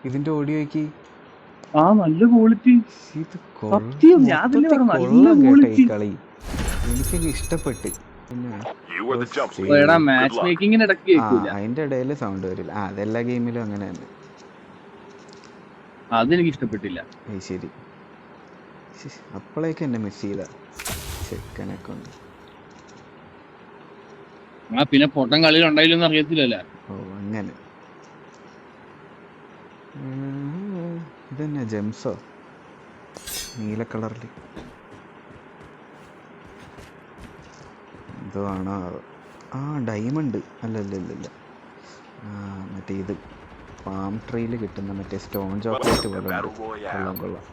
ഇതിന്റെ ഓഡിയോയ്ക്ക് ആ നല്ല ക്വാളിറ്റി. ഇത് സത്യം ഞാൻ തന്നെ പറഞ്ഞു നല്ല കൊള്ളാം കേട്ടോ ഈ ക്വാളിറ്റി. കളി. എനിക്കൊക്കെ ഇഷ്ടപ്പെട്ട്. പിന്നെ എടാ മാച്ച് മേക്കിങ്ങിന് ഇടയ്ക്ക് കേൾക്കൂല. അതിന്റെ ഇടയിൽ സൗണ്ട് വരില്ല. അതെല്ലാ ഗെയിമിലും അങ്ങനെ തന്നെ. അതെനിക്ക് ഇഷ്ടപ്പെട്ടില്ല. ശരി, അപ്പോഴേക്ക് എന്നെ മിസ് ചെയ്ത ചെക്കനൊക്കെ ഉണ്ട്. പിന്നെ പൊട്ടൻ കളിയിൽ ഉണ്ടായില്ലെന്ന് അറിയത്തില്ലല്ലോ. ഓ അങ്ങനെ. ഇതെന്നാ ജെംസോ നീല കളറിൽ എന്തോ ആണോ? ഡയമണ്ട് അല്ലല്ല, മറ്റേ ഇത് പാം ട്രീയിൽ കിട്ടുന്ന മറ്റേ സ്റ്റോൺ ചോക്ലേറ്റ് പോലെ കൊള്ളാം കൊള്ളാം.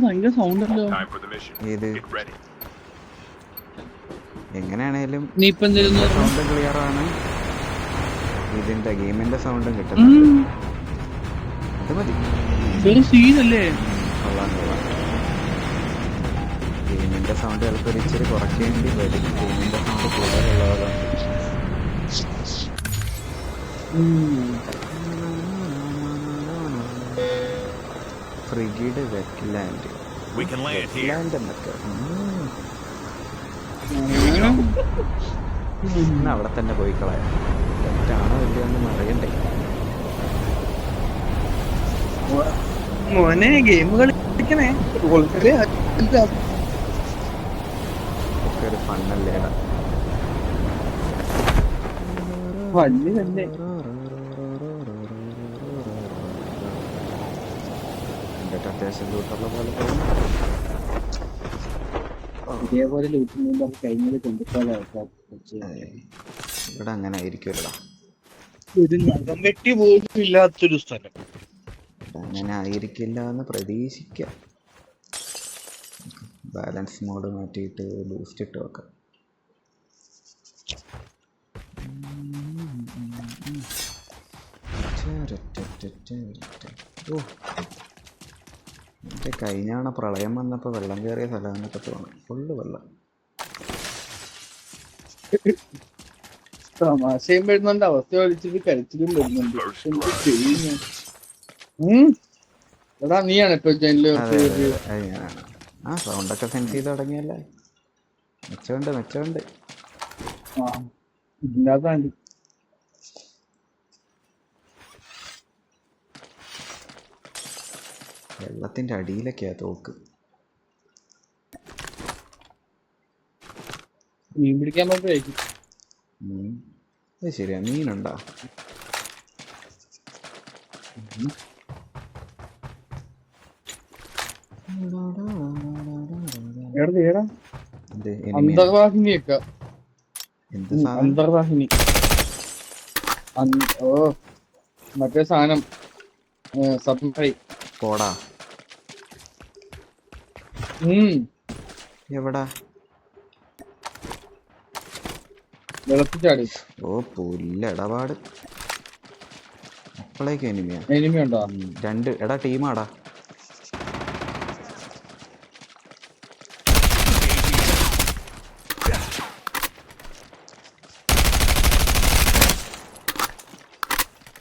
ഭയങ്കര സൗണ്ട് അല്ലോ. ഏത് എങ്ങനെയാണേലും സൗണ്ട് ക്ലിയർ ആണ്. ഇതിന്റെ ഗെയിമിന്റെ സൗണ്ടും കിട്ടുന്നുണ്ട്. അത് മതി. സീനല്ലേ? കൊള്ളാം കൊള്ളാം. ഗെയിമിന്റെ സൗണ്ട് ചിലപ്പോൾ ഒരു ഇച്ചിരി കുറയ്ക്കേണ്ടി വരും. ഗെയിമിന്റെ സൗണ്ട് കൂടുതലുള്ളതാണ്. ഫ്രിഗിഡ് വെറ്റ്ലാൻഡ് എന്നൊക്കെ അവിടെ തന്നെ പോയി കളയാം. തെറ്റാണോ ഇല്ലയോന്നും അറിയണ്ടേ. മോനെ ഗെയിം കളിക്കണേ. ഒക്കെ ഒരു ഫണ്ണല്ലേടാ. എന്നിട്ട് അത്യാവശ്യം ലൂട്ടുള്ള പോലെ ഇതേപോലെ കഴിഞ്ഞത് കൊണ്ടുപോകാൻ ഇവിടെ അങ്ങനെ ആയിരിക്കുമല്ലോ. ഒരു നഖം വെട്ടി പോലും ഇല്ലാത്തൊരു സ്ഥലം. അങ്ങനെ ആയിരിക്കില്ല എന്ന് പ്രതീക്ഷിക്കാം. ബാലൻസ് മോഡ് മാറ്റിയിട്ട് ബൂസ്റ്റ് ഇട്ട് വെക്കാം. ഓ എൻ്റെ കഴിഞ്ഞാണ് പ്രളയം വന്നപ്പോൾ വെള്ളം കയറിയ സ്ഥലം എന്നൊക്കെ തോന്നും. ഫുള്ള് വെള്ളം. തമാശയും വരുന്നുണ്ട്, അവസ്ഥ കളിച്ചിട്ട് കരച്ചിലും വരുന്നുണ്ട്. എടാ നീയാണ് ഇപ്പൊ ഞാനാണ്. സൗണ്ടൊക്കെ സെൻസ് ചെയ്ത് തുടങ്ങിയല്ലേ. മെച്ചമുണ്ട്. ഇതിനകത്താണ്ട് വെള്ളത്തിന്റെ അടിയിലൊക്കെയാ തോക്ക്. മീൻ പിടിക്കാൻ പോകുമ്പോഴേക്കും. അത് ശരിയാ, മീനുണ്ടോ? അന്തർവാഹിനിയൊക്കെ മറ്റേ സാധനം സബ്മറൈൻ പോടാ. എവിടാ? വെള്ളത്തിച്ചാടി. ഓ പുല്ലടപാട്. അപ്പോഴേക്കും എനിമി ഉണ്ടോ? രണ്ട്. എടാ ടീമാടാ.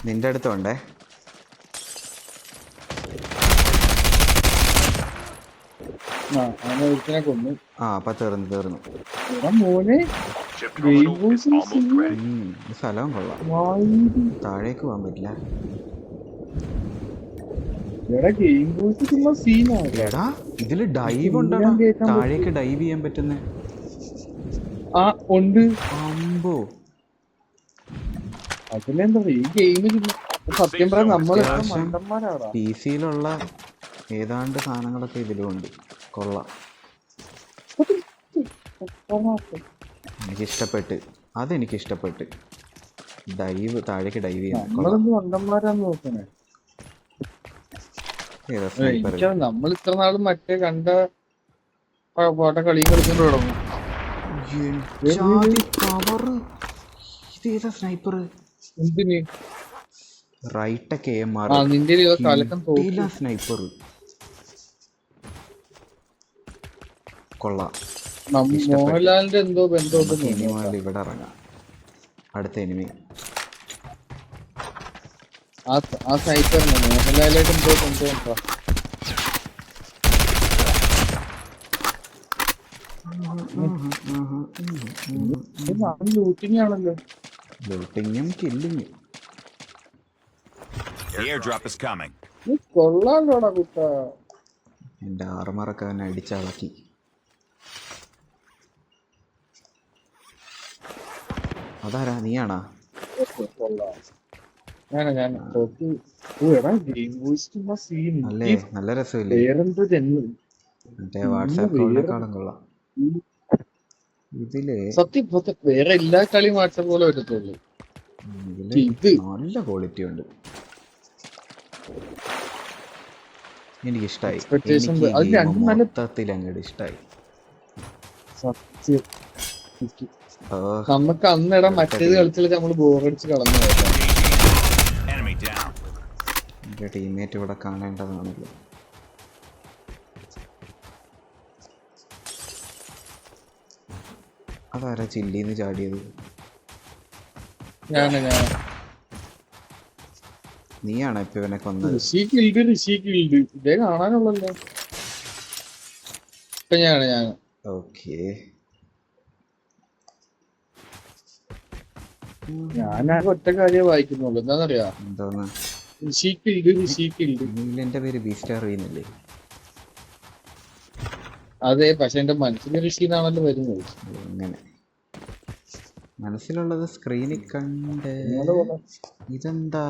നിന്റെ അടുത്തുണ്ടേ. അപ്പൊ തീർന്നു. സ്ഥലവും കൊള്ളാം. താഴേക്ക് പോകാൻ പറ്റില്ല. എടാ ഇതില് ഡൈവ് ഉണ്ടോ? താഴേക്ക് ഡൈവ് ചെയ്യാൻ പറ്റുന്ന അമ്പോ. അതിലെന്താ ഈ ഗെയിമിൽ സത്യം പറയാൻ നമ്മൾ പി സിയിലുള്ള ഏതാണ്ട് സാധനങ്ങളൊക്കെ ഇതിലും ഉണ്ട്. കൊള്ളാം. അതെനിക്കിഷ്ടപ്പെട്ട് ഡൈവ്, താഴേക്ക് ഡൈവ് ചെയ്യാൻ. നമ്മൾ ഇത്ര നാളും മറ്റേ കണ്ട പോട്ടെ കളി കളിക്കൊണ്ട് തുടങ്ങും. സ്നൈപ്പർ സ്നൈപ്പർ കൊള്ളാം. മോഹൻലാലിന്റെ എന്തോ ബന്ധം ഇവിടെ ഇറങ്ങാം. അടുത്ത എനിമി ആ സൈറ്റ് മോഹൻലാലായിട്ട് എന്തോ കൊണ്ടുപോകാ ലൂട്ടിങ് ആണല്ലോ. ലൂട്ടിങ്ങും കില്ലിങ്ങും. The airdrop is coming. നീ കൊള്ളാലോടാ കുട്ട. എൻ്റെ ആർമറൊക്കെ അവനെ അടിച്ചളക്കി. അതാരാ, നീയാണാ? അല്ലേ, നല്ല രസമില്ലേ? മറ്റേ വാട്സാപ്പ് കോളിനെക്കാളും കൊള്ളാം ഇതില്. സത്യം വേറെ എല്ലാ കളിയും വാട്സാപ്പ് പോലെ വരത്തുള്ളൂ. ഇതില് നല്ല ക്വാളിറ്റി ഉണ്ട്. എനിക്കിഷ്ടായി, മൊത്തത്തിൽ അങ്ങോട്ട് ഇഷ്ടായി. നമുക്ക് അന്നിടം മറ്റേത് കളിച്ചാൽ നമ്മള് ബോറടിച്ച് കളഞ്ഞു. എന്റെ ടീംമേറ്റ് ഇവിടെ കാണേണ്ടതാണല്ലോ. അതാരാ ചില്ലിന്ന് ചാടിയത്? നീയാണോ ഇപ്പൊ ഇവനെ കൊന്നത്? ഇതേ കാണാനുള്ളല്ലോ. ഇപ്പൊ ഞാൻ ഓക്കേ. ഞാനാകെ ഒറ്റ കാര്യം വായിക്കുന്നുള്ളൂ. എന്താന്നറിയാ? എന്തോന്ന്? എന്റെ പേര് ബീസ്റ്റാർ വീന്നല്ലേ? അതെ, പക്ഷെ എന്റെ മനസ്സിന്റെ ഋഷിന്നാണല്ലോ വരുന്നത്. അങ്ങനെ മനസ്സിലുള്ളത് സ്ക്രീനിൽ കണ്ട്. ഇതെന്താ?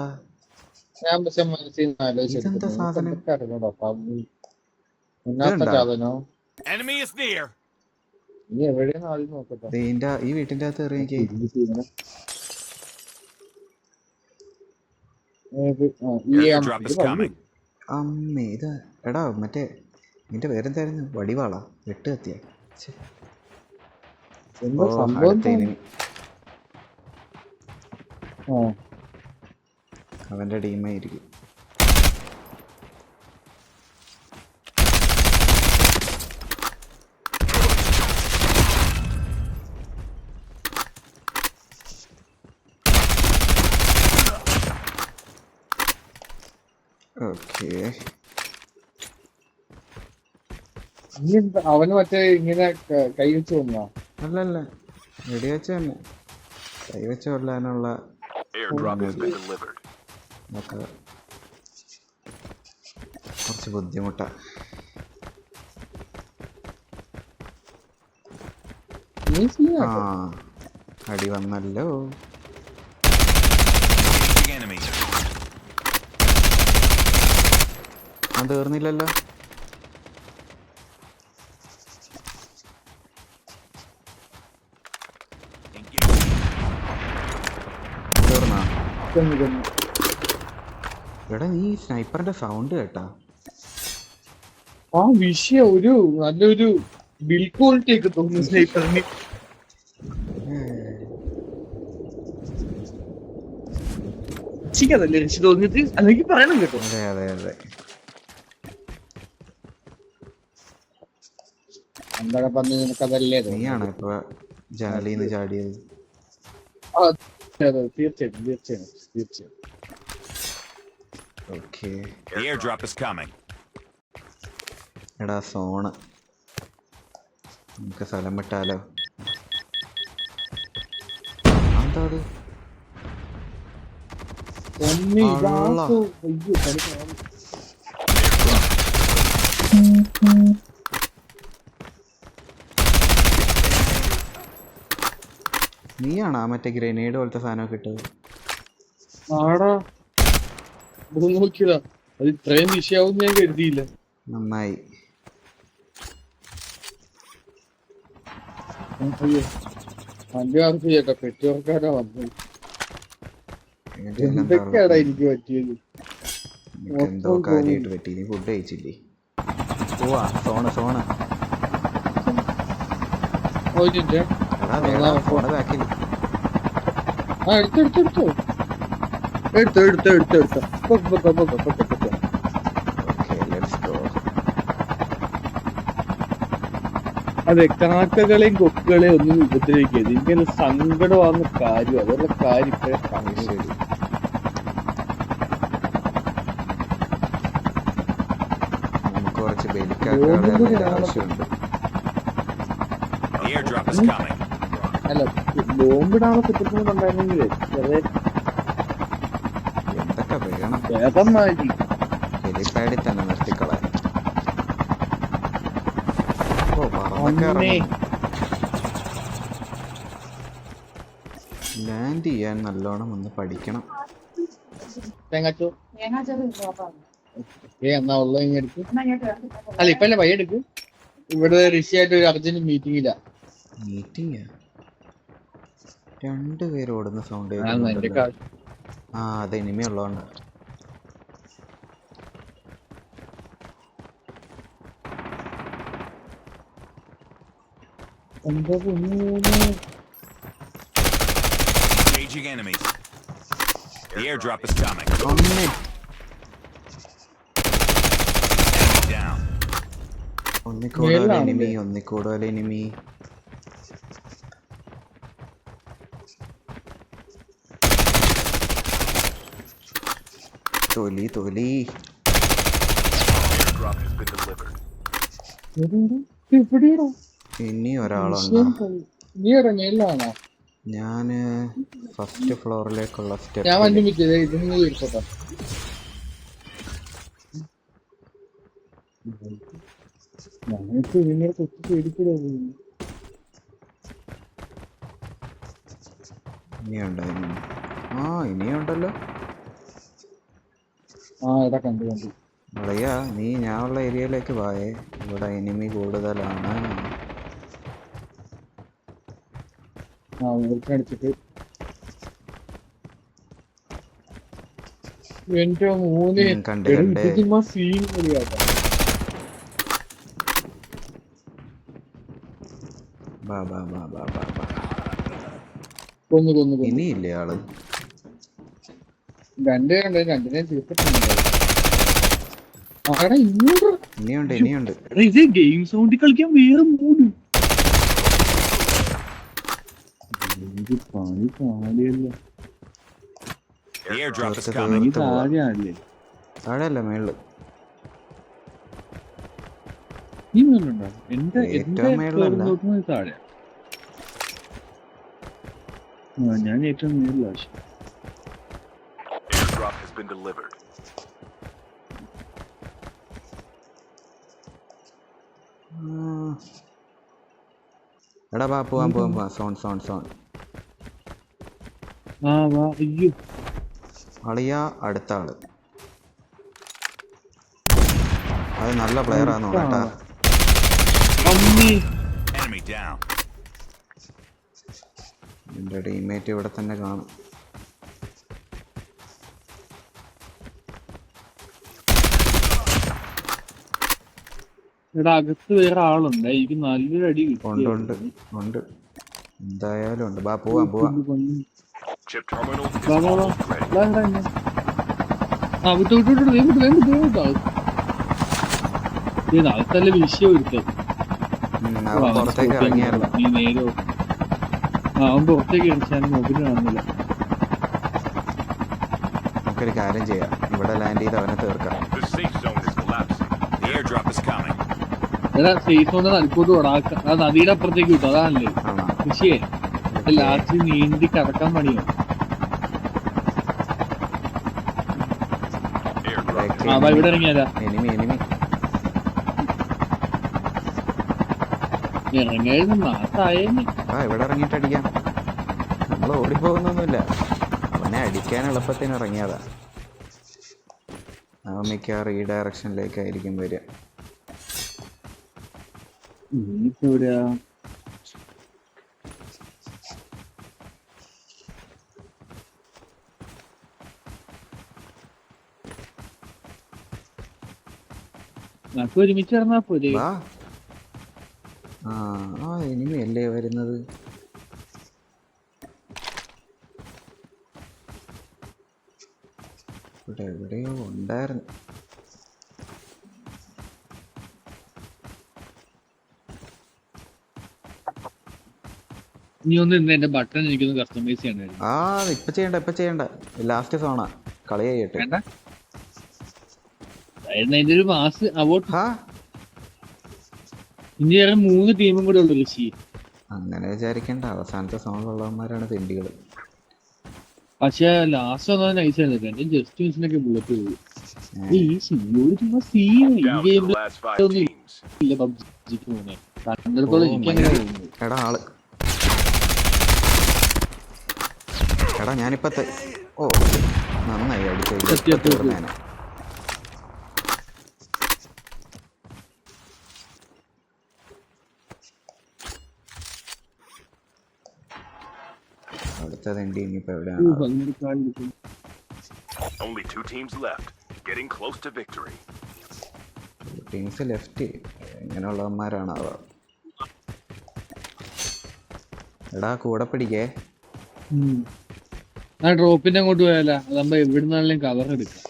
ഞാൻ പക്ഷെ മനസ്സിൽ ഇതെന്താ സാധനം? നീ എവിടെയാണ് ആദ്യം നോക്കട്ടെ. ഈ വീട്ടിന്റെ അകത്ത് ഇറങ്ങി. അമ്മേ, ഇത് എടാ മറ്റേ നിന്റെ പേരെന്തായിരുന്നു? വടിവാളാ? വെട്ട് കത്തിയ? അവന്റെ ടീമായിരിക്കും. ഓക്കേ. അവന് മറ്റേ ഇങ്ങനെ കൈവച്ച് വന്നാ? അല്ലല്ല, വെടിവെച്ച തന്നെ. കൈവച്ച് കൊല്ലാനുള്ള കുറച്ച് ബുദ്ധിമുട്ടാ. അടി വന്നല്ലോ. അത് തീർന്നില്ലല്ലോ. എടാ, നീ സ്നൈപ്പറിന്റെ സൗണ്ട് കേട്ടാ? ആ വിഷയം ഒരു നല്ലൊരു ബിൽ ക്വാളിറ്റി ഒക്കെ തോന്നുന്നു സ്നൈപ്പറിന്. അതല്ലേ രക്ഷ തോന്നിയത്, അല്ലെങ്കിൽ പറയണം കേട്ടോ. അതെ അതെ അതെ. എന്താണ് പറഞ്ഞു നിനക്കതല്ലേ? നീയാണോ ഇപ്പൊ ജാലിന്ന് ചാടിയത്? തീർച്ചയായിട്ടും തീർച്ചയായും തീർച്ചയായും. ഓക്കേ. എടാ സോണ്, നമുക്ക് സ്ഥലം വിട്ടാലോ? എന്താ അത്? നീയാണോ മറ്റേ ഗ്രനേഡ് പോലത്തെ സാധനമൊക്കെ ഇട്ടത്? ആടാ, നോക്കിയതാ. അത് ഇത്രയും വിഷയാവും ഞാൻ കരുതിയില്ല. നന്നായി. പെട്ടിയോർക്കാരാ വന്നത്. എന്തൊക്കെയാടാ എനിക്ക് പറ്റിയത്? എന്തോ കാര്യമായിട്ട് പറ്റി. നീ ഫുഡ് കഴിച്ചില്ലേ? പോവാ. സോണ് സോണ് ഫോണ് ബാക്കിൽ. അതെ, കാക്കകളെയും കൊക്കുകളെയും ഒന്നും ഉപദ്രവിക്കരുത്. ഇങ്ങനെ സങ്കടമാകുന്ന കാര്യം, അവരുടെ കാര്യം ഇപ്പോഴേ കുറച്ച് ബലിക്കാക്കുകളെ അല്ലേലും ആവശ്യമുണ്ട്. The airdrop is coming. അല്ല ബോംബിടാനുള്ള സെറ്റപ്പ് ഉണ്ടായിരുന്നെങ്കിലേ ചെറിയ എന്തൊക്കെ വേണം വേദം മാറ്റി ഹെലിപ്പാഡിൽ തന്നെ നിർത്തിക്കളയാൻ. ഓ പറന്നൊക്കെ അമ്മേ. ഇറങ്ങും. ലാൻഡ് ചെയ്യാൻ നല്ലോണം ഒന്ന് പഠിക്കണം. തേങ്ങാച്ചോ എന്നാ ഉള്ള എടുക്ക്. അല്ല ഇപ്പല്ലേ പയ്യ എടുക്ക്. ഇവിടെ ഋഷിയായിട്ട് ഒരു അർജന്റ് മീറ്റിംഗ് ഇല്ല. മീറ്റിംഗ് രണ്ടുപേര് ഓടുന്ന സൗണ്ട് എന്റെ കേൾക്കുന്നുണ്ടല്ലോ. ആ അത് ഇനിമേ ഉള്ളതുകൊണ്ട്. Engaging enemies. The airdrop is coming. അമ്മേ Enemy down. ഒന്നിക്കൂടുതൽ എനിമി ഒന്നിക്കൂടുതൽ എനിമി. തൊലി തൊലി. Airdrop has been delivered. ഇനി ഒരാളുണ്ടോ? നീ ഇറങ്ങിയല്ലാണോ? ഞാന് ഫസ്റ്റ് ഫ്ലോറിലേക്കുള്ള ഞാൻ സ്റ്റെപ്പ്. വണ്ടി മിറ്റത് ഇതൊന്നും ഇരിക്കട്ടെ. ഞങ്ങൾക്ക് ഇതിനെ കൊച്ചു പേടിക്കൂടാ. ഇനിയുണ്ടോ? ആ ഇനിയുണ്ടല്ലോ. ആ എടാ കണ്ടു കണ്ടു. അളയാ നീ ഞാൻ ഉള്ള ഏരിയയിലേക്ക് പോയേ. ഇവിടെ എനിമി കൂടുതലാണ്. ആ ഊർക്കടിച്ചിട്ട് എന്റെ മൂന്ന് കണ്ട് കണ്ട്. സീൻ കളിയാട്ടോ. ബാ ബാ ബാ ബാ ബാ ബാ. കൊന്നു കൊന്നു കൊന്നു. ഇനിയില്ലേ ആള്? രണ്ടുപേരുണ്ട്. രണ്ടിനെ തീർത്തിട്ടുണ്ട്. ആടാ ഇങ്ങോട്ട് ഇനിയുണ്ട് ഇനിയുണ്ട്. ഇത് ഗെയിം സൗണ്ടിൽ കളിക്കാൻ വേറെ മൂഡ്. പണി കാലിയല്ല. The airdrop is തീർത്ത് coming. തീർത്ത് പോവാ. താഴെയാണല്ലേ? താഴെയല്ല മേളില്. നീ മേലുണ്ടോ? എന്റെ ഏറ്റവും മേളിലല്ല. നോക്കുന്നത് താഴെ. ആ ഞാൻ ഏറ്റവും മേളിലാ. Airdrop has been delivered. എടാ ബാ പോവാൻ പോവാൻ പോവാം. Zone zone zone. ആ വാ. അയ്യോ അളിയ അടുത്ത ആള്. അത് നല്ല പ്ലെയർ ആണെന്ന് തോന്നട്ടാ. അമ്മേ. Enemy down. എൻ്റെ ടീംമേറ്റ് ഇവിടെ തന്നെ കാണും. ഇവിടെ അകത്ത് വേറെ ആളുണ്ട്. എനിക്ക് നല്ലൊരു അടി ഉണ്ട് ഉണ്ട് ഉണ്ട്. എന്തായാലും ഉണ്ട്. ബാ പോവാം പോവാം. Chip terminal is almost ready. ആ വിട്ടു വിട്ടു വിട്ടു വിട്ടു വേണ്ട അകത്തല്ല വിഷയം ഒരുത്തത്. അവൻ പുറത്തേക്ക് ഇറങ്ങിയായിരുന്നു. നീ നേരെ അവൻ പുറത്തേക്ക് അടിച്ചാൽ മൊബൈൽ കാണുന്നില്ല. നമുക്കൊരു കാര്യം ചെയ്യാം. ഇവിടെ ലാൻഡ് ചെയ്ത് അവനെ തീർക്കാം. The safe zone is collapsing. The airdrop is coming. എടാ സേഫ് കൊണ്ട് നടുക്കോട്ട് വിടാം. ആ നദിയുടെ അപ്പുറത്തേക്ക് വിട്ടു. അതാണല്ലേ ആണോ? കൃഷിയെ ലാസ്റ്റ് നീന്തി കടക്കാൻ പണിയോ. Airdrop. ആ ഇവിടെ ഇറങ്ങിയാലാ എനിമി എനിമി. ഇറങ്ങിയായിരുന്നു നാട്ടായേന്. ആ ഇവിടെ ഇറങ്ങിയിട്ട് അടിക്കാം. നമ്മൾ ഓടിപ്പോകുന്നൊന്നുമില്ല. അവനെ അടിക്കാൻ എളുപ്പത്തിന് ഇറങ്ങിയതാ. അവൻ മിക്കവാറും ഈ ഡയറക്ഷനിലേക്കായിരിക്കും വരിക. ഇനിയിപ്പോ എവിടെയാ? നമുക്ക് ഒരുമിച്ച് ഇറങ്ങാ പോരെ? വാ. ആ ആ എനിമി അല്ലേ വരുന്നത്? ഇവിടെ എവിടെയോ ഉണ്ടായിരുന്നു. നീ ഒന്ന് എന്റെ ബട്ടൺ എനിക്കൊന്ന് കസ്റ്റമൈസ് ചെയ്യണ്ടായിരുന്നു. ആ ഇപ്പൊ ചെയ്യണ്ട ഇപ്പൊ ചെയ്യണ്ട. ലാസ്റ്റ് സോണാ. കളി കഴിയട്ടെ. വേണ്ട അതിന്റെ ഒരു മാസ് അവോട്ട്. ഹാ ഇനി 3 ടീമും കൂടെ ഉള്ളു ഋഷി. അങ്ങനെ വിചാരിക്കേണ്ട, അവസാനത്തെ സോണിലുള്ളവന്മാരാണ് തെണ്ടികൾ. പക്ഷെ ലാസ്റ്റ് വന്നത് നൈസായിരുന്നു. എന്റെ ജസ്റ്റ് മിസ്സിനൊക്കെ ബുള്ളറ്റ് പോയി. ഈ സിയോട് ചുമ്മാ സീ ഈ Down to the ഗെയിമിൽ last 5 teams. ഇല്ല പബ്ജിക്ക് പോണേ. കണ്ടിടത്തോളം എനിക്ക് അങ്ങനെ തോന്നുന്നു. എടാ ആള്, എടാ ഞാനിപ്പത്തെ ഓ നന്നായി അടിച്ചു തീർന്നേനെ. അടുത്തത് എൻ്റെ ഇനിയിപ്പോ എവിടെയാണ്? Only 2 teams left. Getting close to victory. Teams left എങ്ങനെയുള്ളവന്മാരാണാവ. എടാ കൂടെ പിടിക്കേ. ഡ്രോപ്പിന്റെ അങ്ങോട്ട് പോയാലോ? അതാകുമ്പോ എവിടുന്നാണെങ്കിലും കവർ എടുക്കാം.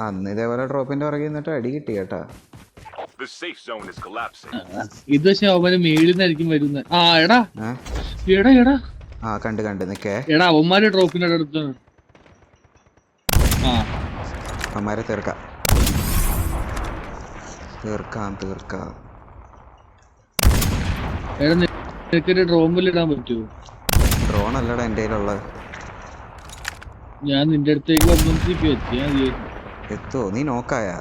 അന്ന് ഇതേപോലെ ഡ്രോപ്പിന്റെ പുറകെ നിന്നിട്ട് അടി കിട്ടി കേട്ടാ. The safe zone is collapsing. ഇത് പക്ഷെ അവന്മാര് മേളിൽ നിന്നായിരിക്കും വരുന്നത്. ആ എടാ എടാ എടാ ആ കണ്ട് നിക്കേ. എടാ അവന്മാര് ഡ്രോപ്പിന്റെ അടുത്ത്. ആ അവന്മാരെ തീർക്കാം. എടാ നിനക്കൊരു ഡ്രോമിൽ ഇടാൻ പറ്റുമോ? ഡ്രോൺ അല്ലടാ എൻ്റെ കയ്യിലുള്ളത്. ഞാൻ നിന്റെ അടുത്തേക്ക് വന്നോണ്ടിരിക്കും. എത്തിയാ എത്തോ? നീ നോക്കായാ?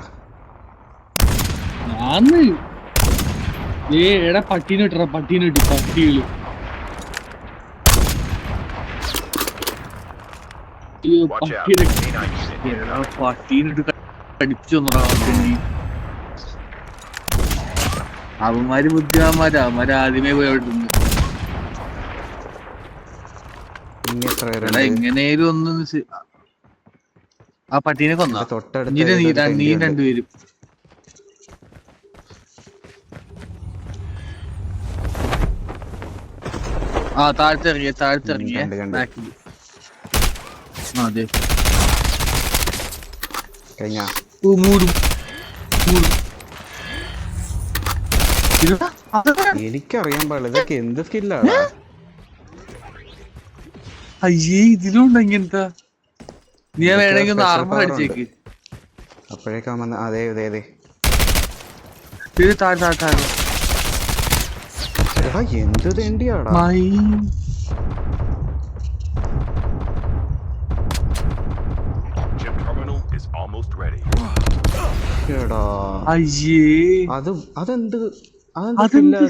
ഞാന്ന് എടാ പട്ടീനെ ഇട്ടടാ, പട്ടീനെ ഇട്ടു. പട്ടികള് Watch out. Canine unit needed up. പട്ടീനിട്ട് കടിപ്പിച്ചു വന്നടാ. അവന്മാര് ബുദ്ധിമാന്മാരാ. അവന്മാര് ആദ്യമേ പോയി അവിടെ നിന്ന്. ഇനി എത്ര എടാ പേരുണ്ട്? എങ്ങനെയാലും ഒന്ന് ആ പട്ടീനെ കൊന്നാ. തൊട്ടടുത്ത് നീ രണ്ടുപേരും. ആ താഴ്ത്തിറങ്ങിയ ബാക്കിൽ. അതെ കഴിഞ്ഞാ? മൂടും. എനിക്കറിയാൻ പാടില്ല ഇതൊക്കെ എന്ത് സ്കില്ലാണ്. അയ്യേ ഇതിലുണ്ട് ഇങ്ങനത്തെ. നീ വേണമെങ്കിൽ ഒന്ന് ആർമർ അടിച്ചേക്ക്. അപ്പോഴേക്കാ വന്ന അതെ താഴെ എടാ എന്ത് തേണ്ടിയാടാ. Chip terminal is almost ready. എടാ അയ്യേ അതെന്ത് അതെന്ത്